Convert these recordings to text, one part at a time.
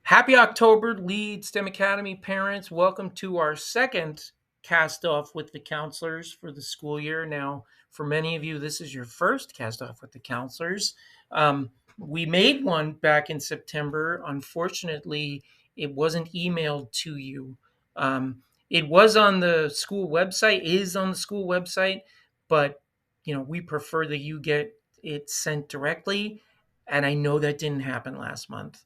Happy October, Lead STEM Academy parents. Welcome to our second cast off with the counselors for the school year. Now, for many of you, this is your first cast off with the counselors. We made one back in September. Unfortunately, it wasn't emailed to you. It was on the school website, is on the school website, but we prefer that you get it sent directly. And I know that didn't happen last month.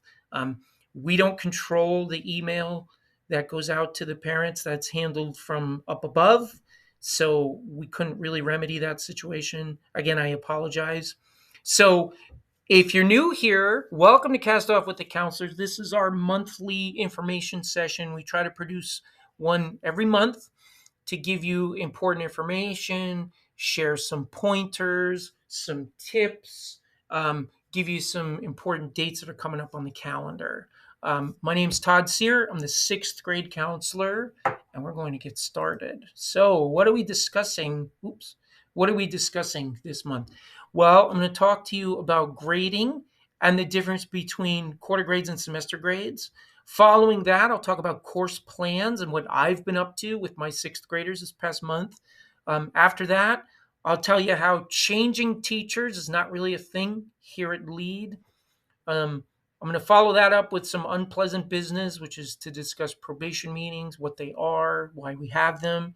We don't control the email that goes out to the parents. That's handled from up above. So we couldn't really remedy that situation. Again, I apologize. So if you're new here, welcome to Cast Off with the Counselors. This is our monthly information session. We try to produce one every month to give you important information, share some pointers, some tips, give you some important dates that are coming up on the calendar. My name's Todd Sear. I'm the sixth grade counselor, and we're going to get started. So, what are we discussing? What are we discussing this month? Well, I'm going to talk to you about grading and the difference between quarter grades and semester grades. Following that, I'll talk about course plans and what I've been up to with my sixth graders this past month. After that, I'll tell you how changing teachers is not really a thing here at LEAD. I'm going to follow that up with some unpleasant business, which is to discuss probation meetings, what they are, why we have them,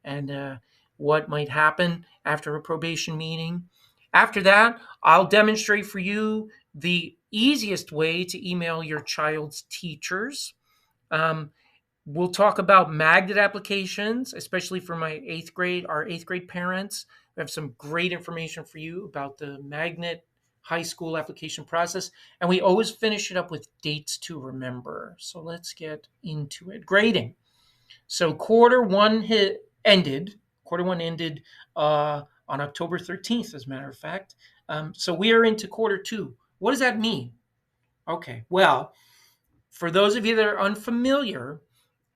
and what might happen after a probation meeting. After that, I'll demonstrate for you the easiest way to email your child's teachers. Um, we'll talk about magnet applications, especially for our eighth grade parents. We have some great information for you about the magnet high school application process. And we always finish it up with dates to remember. So let's get into it. Grading. So quarter one ended on October 13th, as a matter of fact. So we are into quarter two. What does that mean? Okay, well, for those of you that are unfamiliar,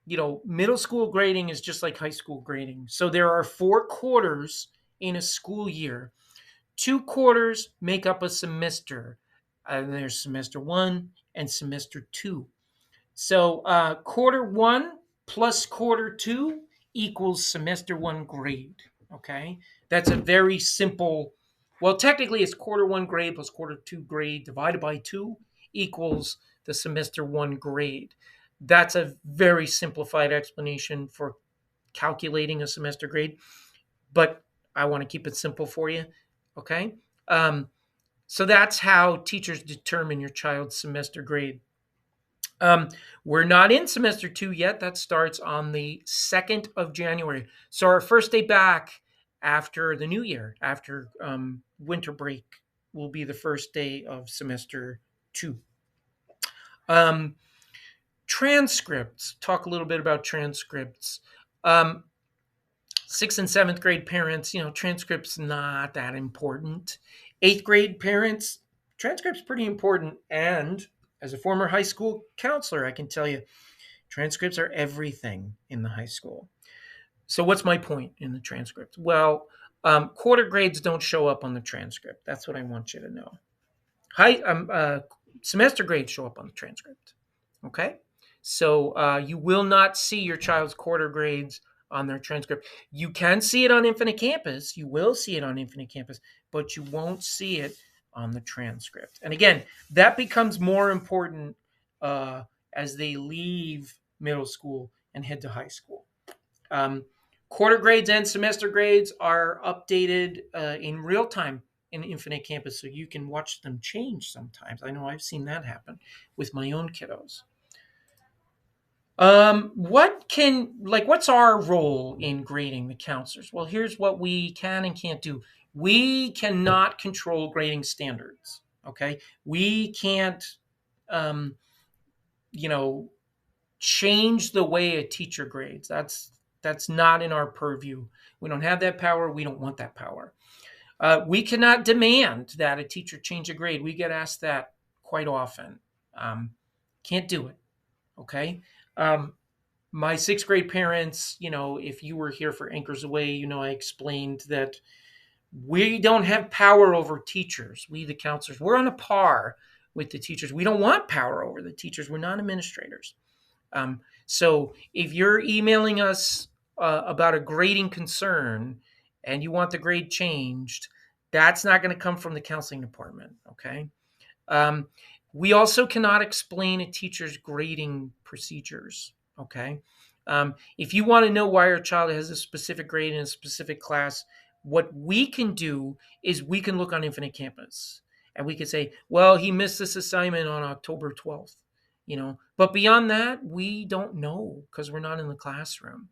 middle school grading is just like high school grading. So there are 4 quarters in a school year. 2 quarters make up a semester. There's semester one and semester two. So quarter one plus quarter two equals semester one grade. Okay, that's a very simple. Well, technically, it's quarter one grade plus quarter two grade divided by two equals the semester one grade. That's a very simplified explanation for calculating a semester grade, but I want to keep it simple for you. Okay, so that's how teachers determine your child's semester grade. We're not in semester two yet. That starts on the 2nd of January. So our first day back after the new year, after winter break, will be the first day of semester two. Um, Transcripts. Talk a little bit about transcripts. Um, Sixth and seventh grade parents, transcripts not that important. Eighth grade parents, transcripts pretty important. And as a former high school counselor, I can tell you transcripts are everything in the high school. So what's my point in the transcript? Well, quarter grades don't show up on the transcript. That's what I want you to know. Semester grades show up on the transcript. Okay, so you will not see your child's quarter grades on their transcript. You can see it on Infinite Campus. You will see it on Infinite Campus, but you won't see it on the transcript. And again, that becomes more important as they leave middle school and head to high school. Quarter grades and semester grades are updated in real time in Infinite Campus, so you can watch them change sometimes. I know I've seen that happen with my own kiddos. What's our role in grading the counselors? Well, here's what we can and can't do. We cannot control grading standards. Okay, we can't, um, change the way a teacher grades. That's not in our purview. We don't have that power. We don't want that power. We cannot demand that a teacher change a grade. We get asked that quite often. Can't do it. Okay. My sixth grade parents, if you were here for Anchors Away, I explained that we don't have power over teachers. We, the counselors, we're on a par with the teachers. We don't want power over the teachers. We're not administrators. So if you're emailing us about a grading concern and you want the grade changed, that's not going to come from the counseling department. Okay. Um, we also cannot explain a teacher's grading procedures. Okay. If you want to know why your child has a specific grade in a specific class, what we can do is we can look on Infinite Campus and we can say, well, he missed this assignment on October 12th, but beyond that, we don't know because we're not in the classroom.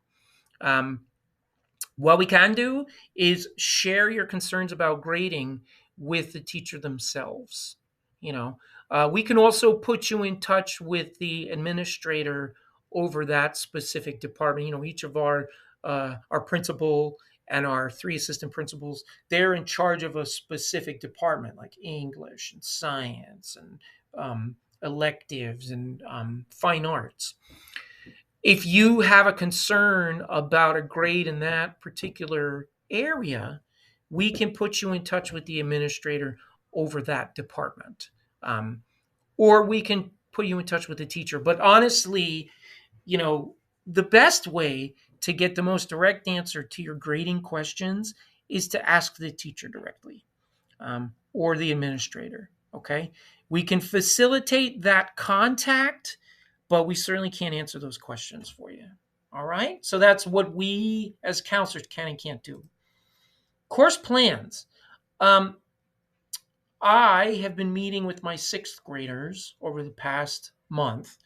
What we can do is share your concerns about grading with the teacher themselves. We can also put you in touch with the administrator over that specific department. Each of our principal and our 3 assistant principals, they're in charge of a specific department like English and science and electives and fine arts. If you have a concern about a grade in that particular area, we can put you in touch with the administrator over that department. Or we can put you in touch with the teacher. But honestly, the best way to get the most direct answer to your grading questions is to ask the teacher directly, or the administrator. Okay. We can facilitate that contact, but we certainly can't answer those questions for you. All right. So that's what we as counselors can and can't do. Course plans. I have been meeting with my 6th graders over the past month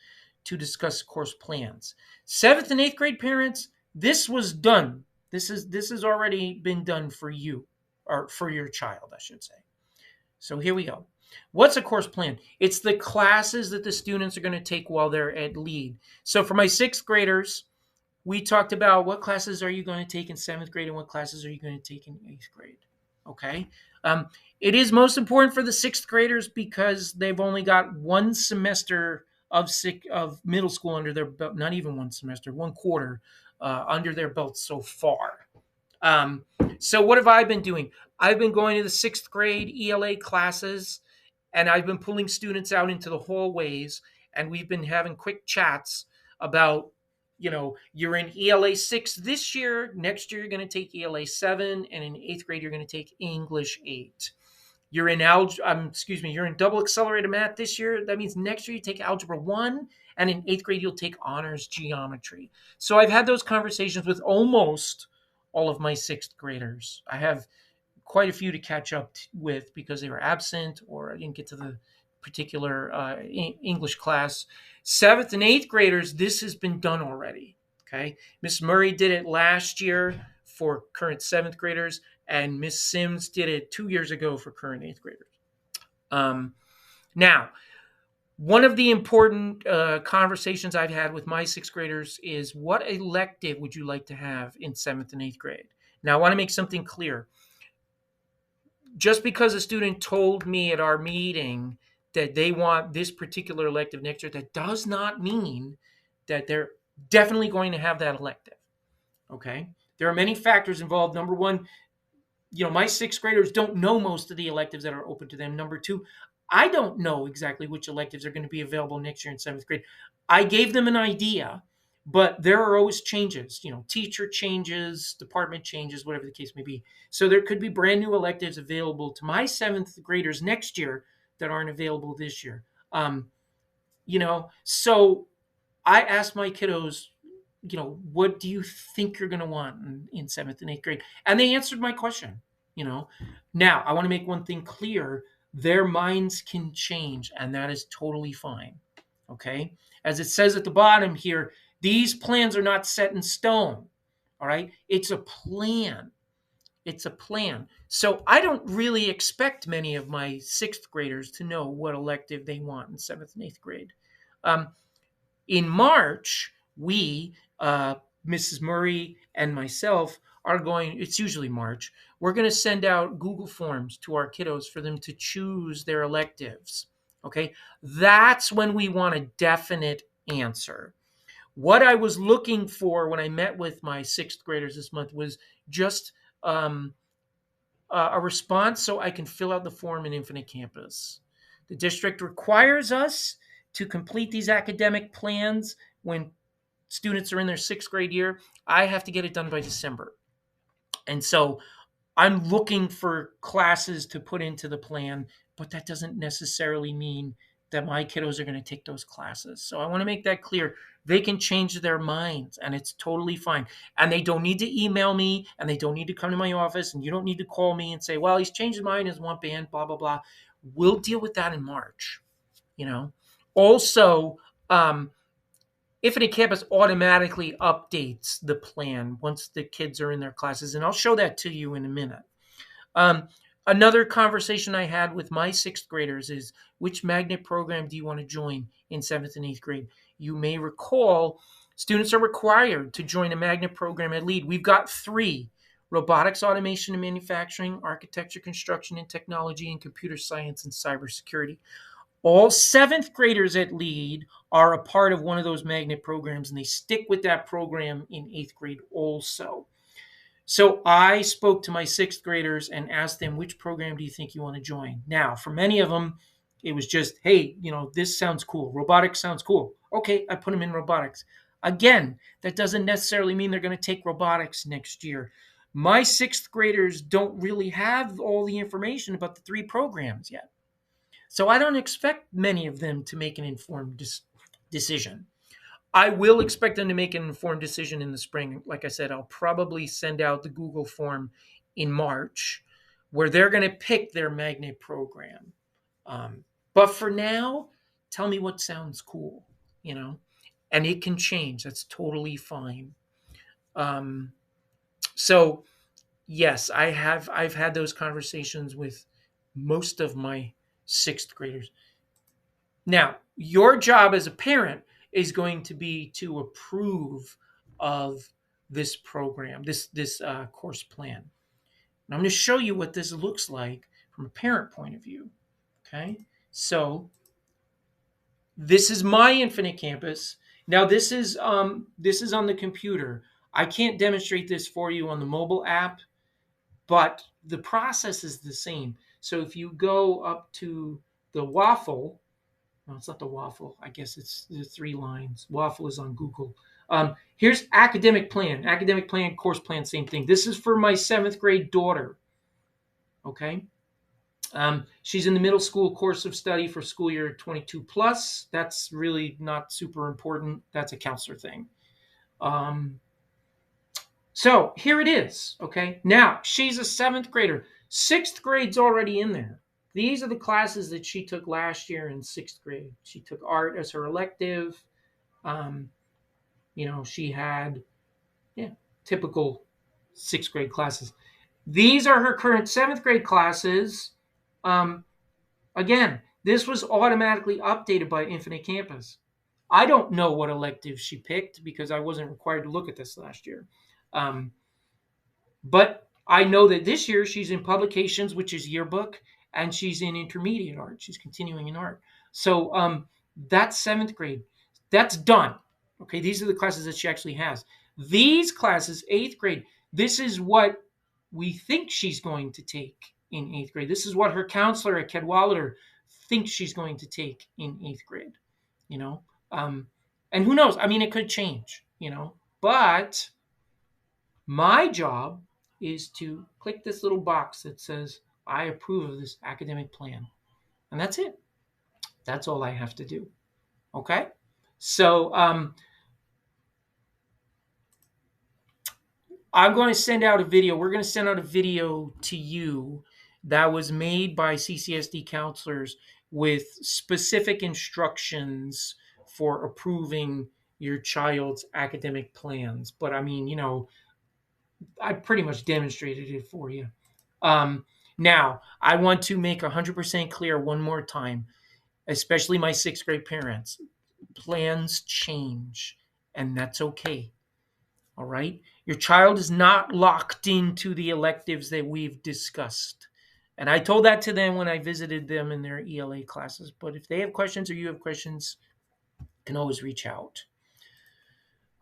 to discuss course plans. 7th and 8th grade parents, this was done. This has already been done for you, or for your child, I should say. So here we go. What's a course plan? It's the classes that the students are going to take while they're at LEAD. So for my 6th graders, we talked about what classes are you going to take in 7th grade and what classes are you going to take in 8th grade. Okay. It is most important for the 6th graders because they've only got 1 semester of middle school under their belt, not even 1 semester, 1 quarter under their belt so far. So what have I been doing? I've been going to the 6th grade ELA classes, and I've been pulling students out into the hallways, and we've been having quick chats about, you're in ELA 6 this year. Next year, you're going to take ELA 7, and in 8th grade, you're going to take English 8. You're in you're in double accelerated math this year. That means next year you take algebra 1, and in 8th grade, you'll take honors geometry. So I've had those conversations with almost all of my 6th graders. I have quite a few to catch up with because they were absent or I didn't get to the particular English class. 7th and 8th graders, this has been done already. Okay. Miss Murray did it last year for current 7th graders, and Miss Sims did it 2 years ago for current 8th graders. Now, one of the important conversations I've had with my 6th graders is, what elective would you like to have in 7th and 8th grade? Now, I want to make something clear. Just because a student told me at our meeting that they want this particular elective next year, that does not mean that they're definitely going to have that elective. Okay? There are many factors involved. Number one, my 6th graders don't know most of the electives that are open to them. Number two, I don't know exactly which electives are going to be available next year in 7th grade. I gave them an idea, but there are always changes, teacher changes, department changes, whatever the case may be. So there could be brand new electives available to my 7th graders next year that aren't available this year. So I asked my kiddos, what do you think you're going to want in 7th and 8th grade? And they answered my question, Now, I want to make one thing clear. Their minds can change, and that is totally fine. Okay? As it says at the bottom here, these plans are not set in stone. All right? It's a plan. It's a plan. So I don't really expect many of my 6th graders to know what elective they want in 7th and 8th grade. In March, we, Mrs. Murray and myself, are going, it's usually March, we're going to send out Google Forms to our kiddos for them to choose their electives. Okay? That's when we want a definite answer. What I was looking for when I met with my 6th graders this month was just a response so I can fill out the form in Infinite Campus. The district requires us to complete these academic plans when students are in their 6th grade year. I have to get it done by December. And so I'm looking for classes to put into the plan, but that doesn't necessarily mean that my kiddos are going to take those classes. So I want to make that clear. They can change their minds and it's totally fine. And they don't need to email me and they don't need to come to my office and you don't need to call me and say, well, he's changed his mind, his one band, blah, blah, blah. We'll deal with that in March, you know. Also, Infinite Campus automatically updates the plan once the kids are in their classes, and I'll show that to you in a minute. Um, Another conversation I had with my 6th graders is, which magnet program do you want to join in 7th and 8th grade? You may recall students are required to join a magnet program at LEAD. We've got 3: robotics, automation, and manufacturing, architecture, construction, and technology, and computer science and cybersecurity. All 7th graders at LEAD are a part of one of those magnet programs, and they stick with that program in 8th grade also. So I spoke to my 6th graders and asked them, which program do you think you want to join? Now, for many of them, it was just, hey, this sounds cool. Robotics sounds cool. Okay, I put them in robotics. Again, that doesn't necessarily mean they're going to take robotics next year. My 6th graders don't really have all the information about the 3 programs yet. So I don't expect many of them to make an informed decision. I will expect them to make an informed decision in the spring. Like I said, I'll probably send out the Google form in March where they're going to pick their magnet program. But for now, tell me what sounds cool, and it can change. That's totally fine. So yes, I've had those conversations with most of my 6th graders. Now, your job as a parent is going to be to approve of this program, this course plan. And I'm going to show you what this looks like from a parent point of view. Okay, so this is my Infinite Campus. Now this is on the computer. I can't demonstrate this for you on the mobile app, but the process is the same. So if you go up to the waffle, no, it's not the waffle. I guess it's the 3 lines. Waffle is on Google. Here's academic plan, course plan, same thing. This is for my 7th grade daughter. Okay. She's in the middle school course of study for school year 22 plus. That's really not super important. That's a counselor thing. So here it is. Okay. Now she's a 7th grader. 6th grade's already in there. These are the classes that she took last year in 6th grade. She took art as her elective. She had typical 6th grade classes. These are her current 7th grade classes. Again, this was automatically updated by Infinite Campus. I don't know what elective she picked because I wasn't required to look at this last year. But I know that this year she's in publications, which is yearbook, and she's in intermediate art. She's continuing in art. So that's 7th grade. That's done. Okay, these are the classes that she actually has. These classes, 8th grade, this is what we think she's going to take in 8th grade. This is what her counselor at Cadwalader thinks she's going to take in 8th grade. And who knows? I mean, it could change, but my job is to click this little box that says, I approve of this academic plan. And that's it. That's all I have to do. Okay? So I'm going to send out a video. We're going to send out a video to you that was made by CCSD counselors with specific instructions for approving your child's academic plans. But I mean, I pretty much demonstrated it for you. Now, I want to make 100% clear one more time, especially my 6th grade parents. Plans change, and that's okay. All right? Your child is not locked into the electives that we've discussed. And I told that to them when I visited them in their ELA classes. But if they have questions or you have questions, you can always reach out.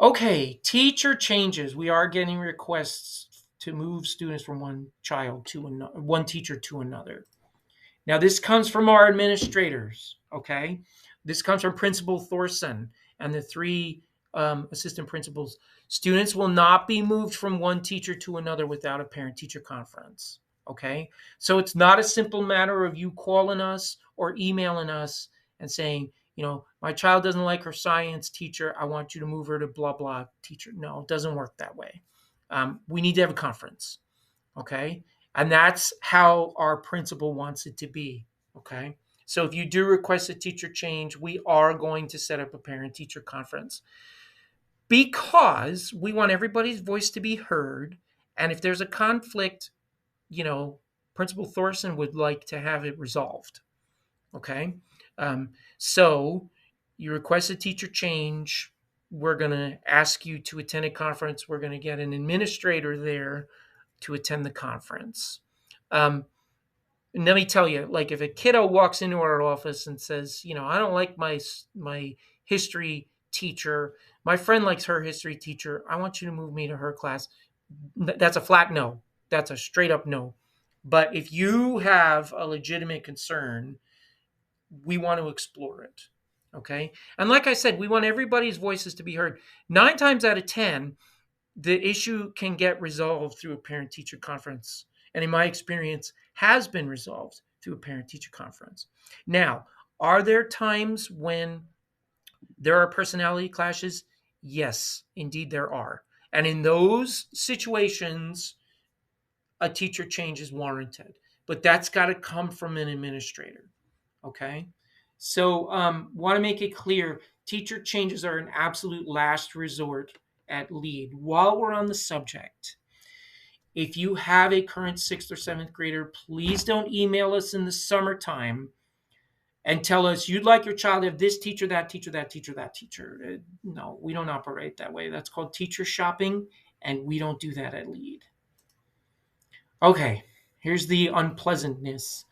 Okay, teacher changes. We are getting requests to move students from one teacher to another. Now, this comes from our administrators, okay? This comes from Principal Thorson and the three assistant principals. Students will not be moved from one teacher to another without a parent-teacher conference, okay? So it's not a simple matter of you calling us or emailing us and saying, my child doesn't like her science teacher. I want you to move her to blah, blah teacher. No, it doesn't work that way. We need to have a conference, okay? And that's how our principal wants it to be, okay? So if you do request a teacher change, we are going to set up a parent-teacher conference because we want everybody's voice to be heard. And if there's a conflict, Principal Thorson would like to have it resolved, okay? So you request a teacher change. We're going to ask you to attend a conference. We're going to get an administrator there to attend the conference. And let me tell you, like if a kiddo walks into our office and says, I don't like my history teacher. My friend likes her history teacher. I want you to move me to her class. That's a flat no. That's a straight up no. But if you have a legitimate concern, we want to explore it. Okay. And like I said, we want everybody's voices to be heard. 9 times out of 10, the issue can get resolved through a parent-teacher conference. And in my experience, has been resolved through a parent-teacher conference. Now, are there times when there are personality clashes? Yes, indeed there are. And in those situations, a teacher change is warranted. But that's got to come from an administrator. Okay? So want to make it clear, teacher changes are an absolute last resort at LEAD. While we're on the subject, if you have a current 6th or 7th grader, please don't email us in the summertime and tell us you'd like your child to have this teacher, that teacher, that teacher, that teacher. No, we don't operate that way. That's called teacher shopping, and we don't do that at LEAD. Okay, here's the unpleasantness.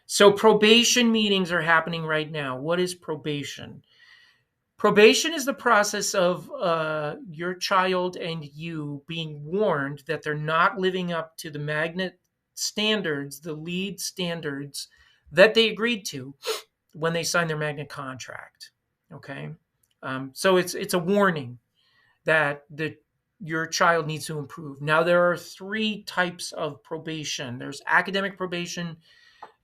So probation meetings are happening right now. What is probation? Probation is the process of your child and you being warned that they're not living up to the magnet standards, the LEAD standards that they agreed to when they signed their magnet contract. Okay, so it's a warning that your child needs to improve. Now there are 3 types of probation. There's academic probation,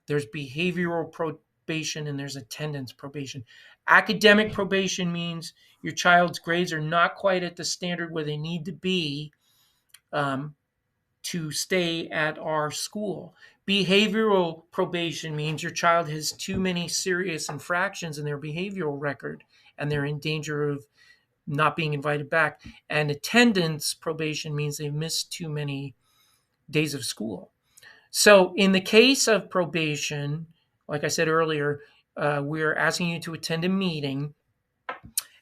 there's behavioral probation, and there's attendance probation. Academic probation means your child's grades are not quite at the standard where they need to be to stay at our school. Behavioral probation means your child has too many serious infractions in their behavioral record and they're in danger of not being invited back. And attendance probation means they've missed too many days of school. So in the case of probation, like I said earlier, we're asking you to attend a meeting.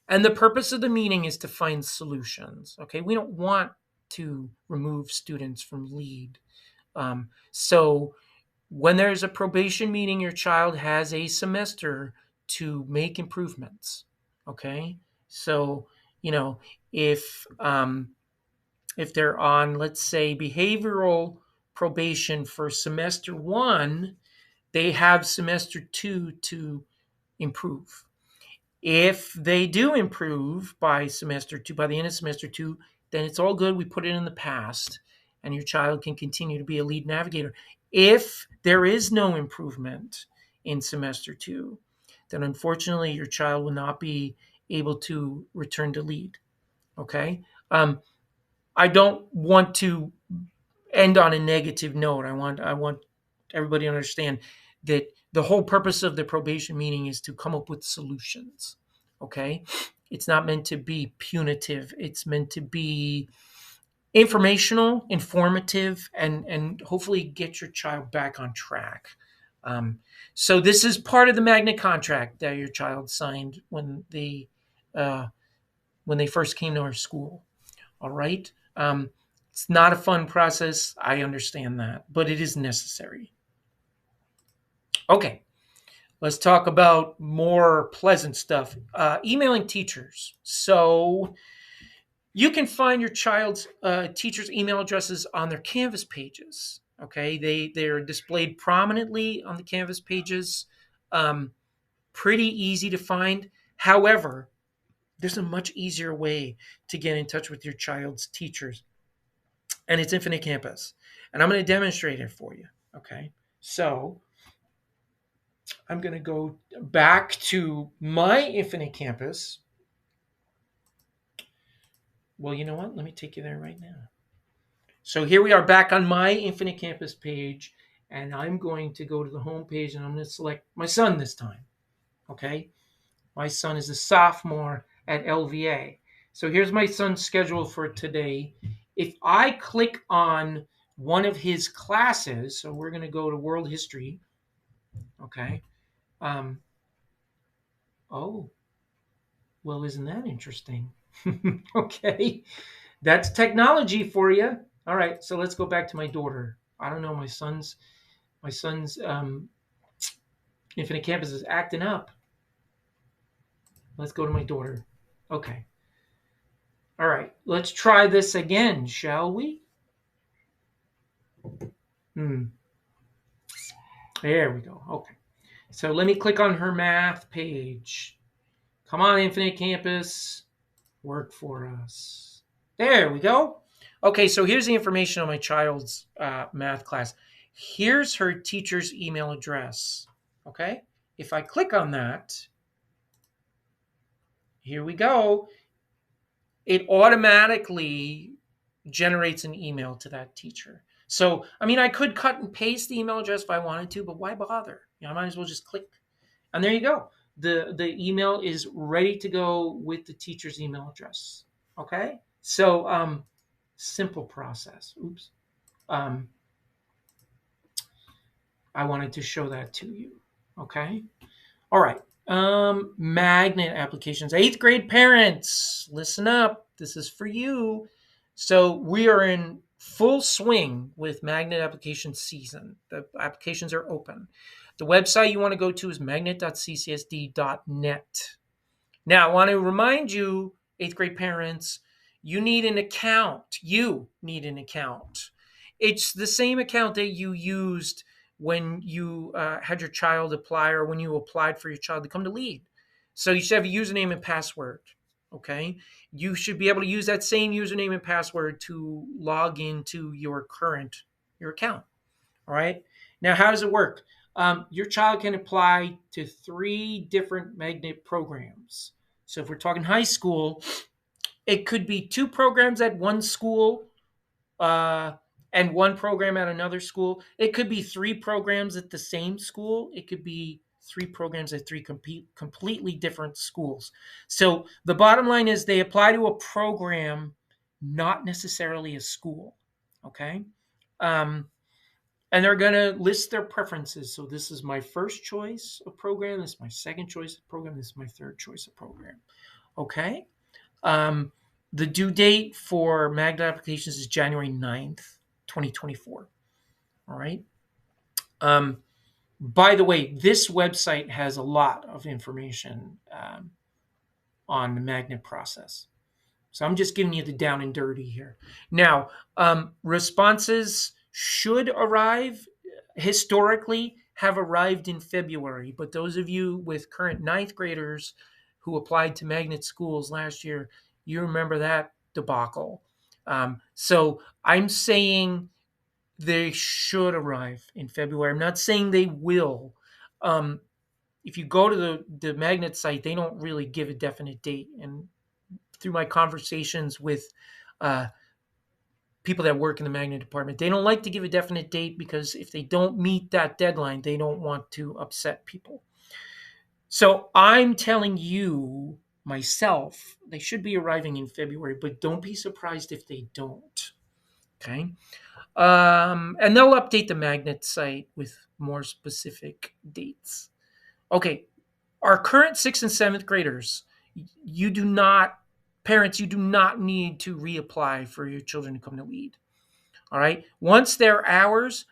And the purpose of the meeting is to find solutions. Okay, we don't want to remove students from LEAD. So when there's a probation meeting, your child has a semester to make improvements. Okay, so if they're on, let's say, behavioral probation for semester 1, they have semester 2 to improve. If they do improve by semester 2, by the end of semester 2, then it's all good. We put it in the past, and your child can continue to be a LEAD navigator. If there is no improvement in semester 2, then unfortunately your child will not be able to return to LEAD. Okay? I don't want to end on a negative note. I want everybody to understand that the whole purpose of the probation meeting is to come up with solutions. Okay? It's not meant to be punitive. It's meant to be informational, informative, and hopefully get your child back on track. So this is part of the magnet contract that your child signed when they first came to our school. All right? It's not a fun process. I understand that, but it is necessary. Okay, let's talk about more pleasant stuff. Emailing teachers. So you can find your child's teacher's email addresses on their Canvas pages. Okay, they're displayed prominently on the Canvas pages. Um, Pretty easy to find. However, there's a much easier way to get in touch with your child's teachers, and it's Infinite Campus. And I'm going to demonstrate it for you. Okay, so I'm going to go back to my Infinite Campus. Well, you know what? Let me take you there right now. So here we are back on my Infinite Campus page, and I'm going to go to the home page and I'm going to select my son this time. Okay, my son is a sophomore at LVA. So here's my son's schedule for today. If I click on one of his classes, so we're going to go to World History. Okay. Um, oh, well, isn't that interesting? Okay. That's technology for you. All right. So let's go back to my daughter. I don't know. My son's Infinite Campus is acting up. Let's go to my daughter. Okay. All right. Let's try this again, shall we? There we go. Okay. So let me click on her math page. Come on, Infinite Campus. Work for us. There we go. Okay, so here's the information on my child's math class. Here's her teacher's email address. Okay. If I click on that, here we go. It automatically generates an email to that teacher. So, I mean, I could cut and paste the email address if I wanted to, but why bother? I might as well just click. And there you go. The email is ready to go with the teacher's email address. Okay? So, simple process. Oops. I wanted to show that to you. Okay? All right. Magnet applications. 8th grade parents, listen up. This is for you. So we are in full swing with magnet application season. The applications are open. The website you want to go to is magnet.ccsd.net. Now, I want to remind you, 8th grade parents, you need an account. You need an account. It's the same account that you used when you had your child apply or when you applied for your child to come to LEAD. So you should have a username and password. Okay. You should be able to use that same username and password to log into your account. All right. Now, how does it work? Your child can apply to 3 different magnet programs. So if we're talking high school, it could be 2 programs at one school and 1 program at another school. It could be 3 programs at the same school. It could be 3 programs at 3 completely different schools. So the bottom line is they apply to a program, not necessarily a school. Okay. And they're going to list their preferences. So this is my first choice of program. This is my second choice of program. This is my third choice of program. Okay. The due date for magnet applications is January 9th, 2024. All right. By the way, this website has a lot of information on the magnet process. So I'm just giving you the down and dirty here. Now, responses should arrive, historically have arrived in February, but those of you with current 9th graders who applied to magnet schools last year, you remember that debacle. So I'm saying they should arrive in February. I'm not saying they will. If you go to the magnet site, they don't really give a definite date. And through my conversations with people that work in the magnet department, they don't like to give a definite date because if they don't meet that deadline, they don't want to upset people. So I'm telling you myself, they should be arriving in February, but don't be surprised if they don't. Okay. And they'll update the magnet site with more specific dates. Okay. Our current 6th and 7th graders, parents, you do not need to reapply for your children to come to LEAD. All right. Once they're ours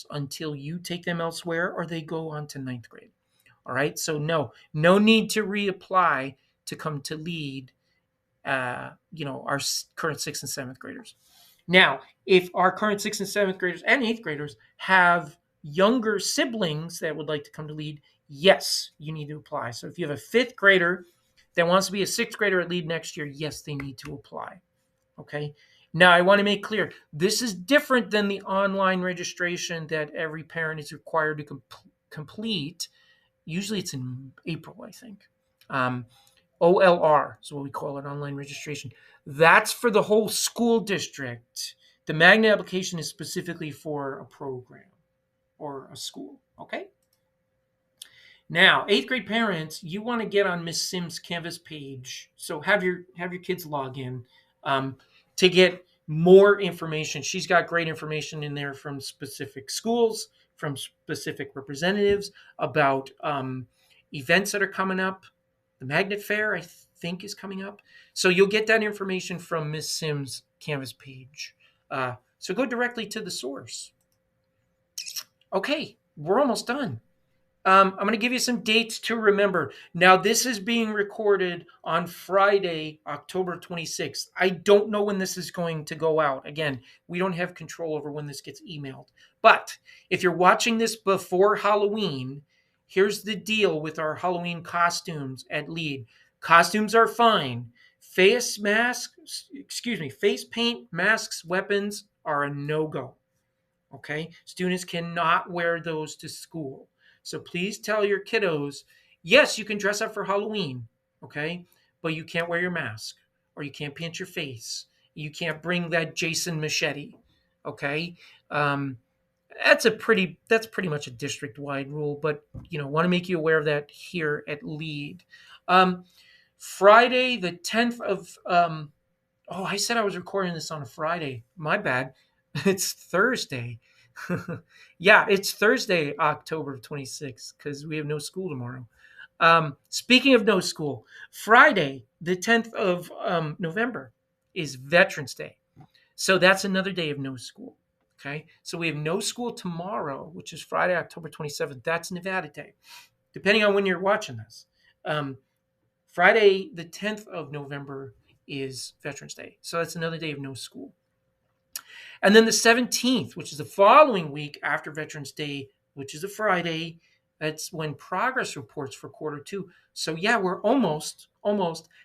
until you take them elsewhere or they go on to 9th grade. All right. So no need to reapply to come to LEAD, our current 6th and 7th graders. Now, if our current 6th and 7th graders and 8th graders have younger siblings that would like to come to LEAD, yes, you need to apply. So if you have a 5th grader that wants to be a 6th grader at LEAD next year, yes, they need to apply. Okay. Now, I want to make clear this is different than the online registration that every parent is required to complete. Usually it's in April, I think. OLR is what we call it, online registration. That's for the whole school district. The magnet application is specifically for a program or a school. Okay. Now, 8th grade parents, you want to get on Miss Sims' Canvas page. So have your kids log in to get more information. She's got great information in there from specific schools, from specific representatives about events that are coming up. The Magnet Fair, I think, is coming up. So you'll get that information from Miss Sims' Canvas page. So go directly to the source. Okay, we're almost done. I'm going to give you some dates to remember. Now, this is being recorded on Friday, October 26th. I don't know when this is going to go out. Again, we don't have control over when this gets emailed. But if you're watching this before Halloween, here's the deal with our Halloween costumes at LEAD. Costumes are fine. Face paint, masks, weapons are a no-go. Okay? Students cannot wear those to school. So please tell your kiddos, yes, you can dress up for Halloween, okay? But you can't wear your mask, or you can't paint your face. You can't bring that Jason machete, okay? That's pretty much a district-wide rule, but want to make you aware of that here at LEAD. Friday, the 10th of I said I was recording this on a Friday. My bad. It's Thursday. Yeah, it's Thursday, October 26th, because we have no school tomorrow. Speaking of no school, Friday, the 10th of November, is Veterans Day. So that's another day of no school. Okay, so we have no school tomorrow, which is Friday, October 27th. That's Nevada Day, depending on when you're watching this. Friday, the 10th of November, is Veterans Day. So that's another day of no school. And then the 17th, which is the following week after Veterans Day, which is a Friday, that's when progress reports for quarter 2. So yeah, we're almost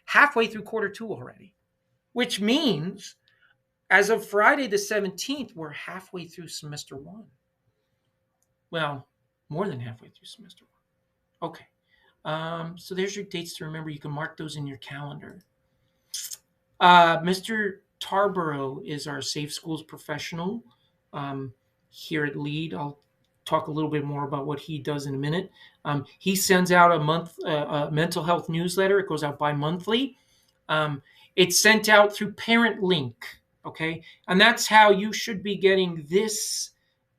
halfway through quarter 2 already, which means as of Friday the 17th, we're halfway through semester 1. Well, more than halfway through semester 1. Okay. So there's your dates to remember. You can mark those in your calendar. Mr. Tarboro is our Safe Schools professional here at LEAD. I'll talk a little bit more about what he does in a minute. He sends out a mental health newsletter. It goes out bi-monthly. It's sent out through Parent Link, okay? And that's how you should be getting this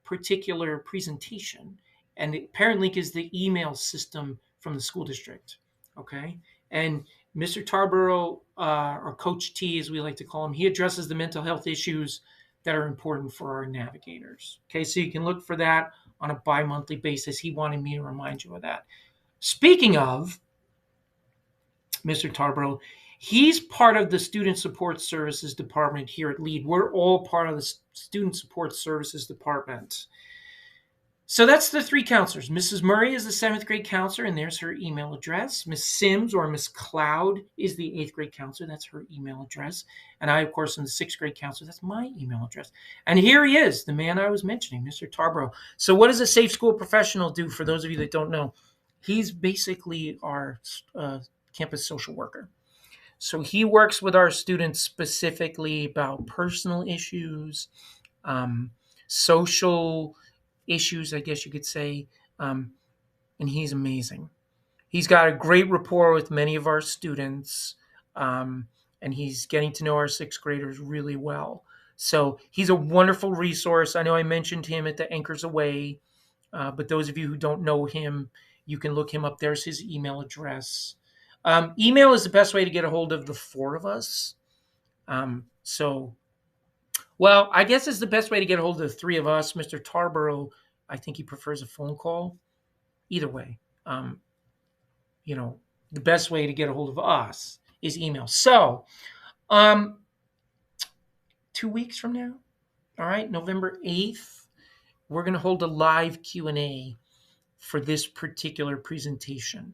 particular presentation. And Parent Link is the email system from the school district, okay? And Mr. Tarboro, or Coach T, as we like to call him, he addresses the mental health issues that are important for our navigators. Okay, so you can look for that on a bi-monthly basis. He wanted me to remind you of that. Speaking of Mr. Tarboro, he's part of the Student Support Services Department here at LEAD. We're all part of the Student Support Services Department. So that's the 3 counselors. Mrs. Murray is the 7th grade counselor, and there's her email address. Miss Sims or Miss Cloud is the 8th grade counselor. That's her email address. And I, of course, am the 6th grade counselor. That's my email address. And here he is, the man I was mentioning, Mr. Tarboro. So what does a safe school professional do, for those of you that don't know? He's basically our campus social worker. So he works with our students specifically about personal issues, social issues, I guess you could say, and he's amazing. He's got a great rapport with many of our students, and he's getting to know our 6th graders really well. So he's a wonderful resource. I know I mentioned him at the Anchors Away, but those of you who don't know him, you can look him up. There's his email address. Email is the best way to get a hold of the 4 of us. Well, I guess it's the best way to get a hold of the 3 of us. Mr. Tarboro, I think he prefers a phone call. Either way, the best way to get a hold of us is email. So, 2 weeks from now. All right, November 8th, we're going to hold a live Q&A for this particular presentation.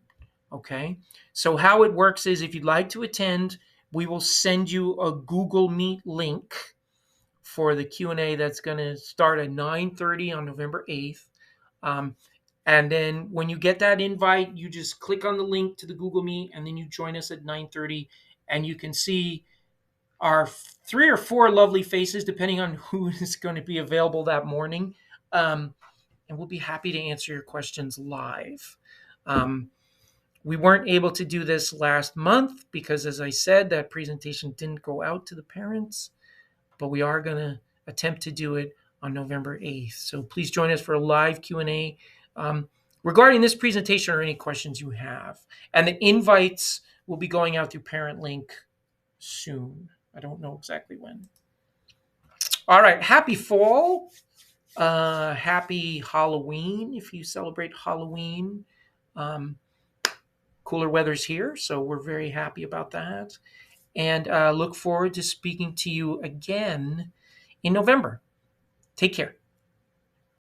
Okay, so how it works is if you'd like to attend, we will send you a Google Meet link for the Q&A that's going to start at 9:30 on November 8th. And then when you get that invite, you just click on the link to the Google Meet, and then you join us at 9:30, and you can see our 3 or 4 lovely faces, depending on who is going to be available that morning. And we'll be happy to answer your questions live. We weren't able to do this last month because, as I said, that presentation didn't go out to the parents, but we are going to attempt to do it on November 8th. So please join us for a live Q&A regarding this presentation or any questions you have. And the invites will be going out through ParentLink soon. I don't know exactly when. All right. Happy fall. Happy Halloween if you celebrate Halloween. Cooler weather's here, so we're very happy about that. And look forward to speaking to you again in November. Take care.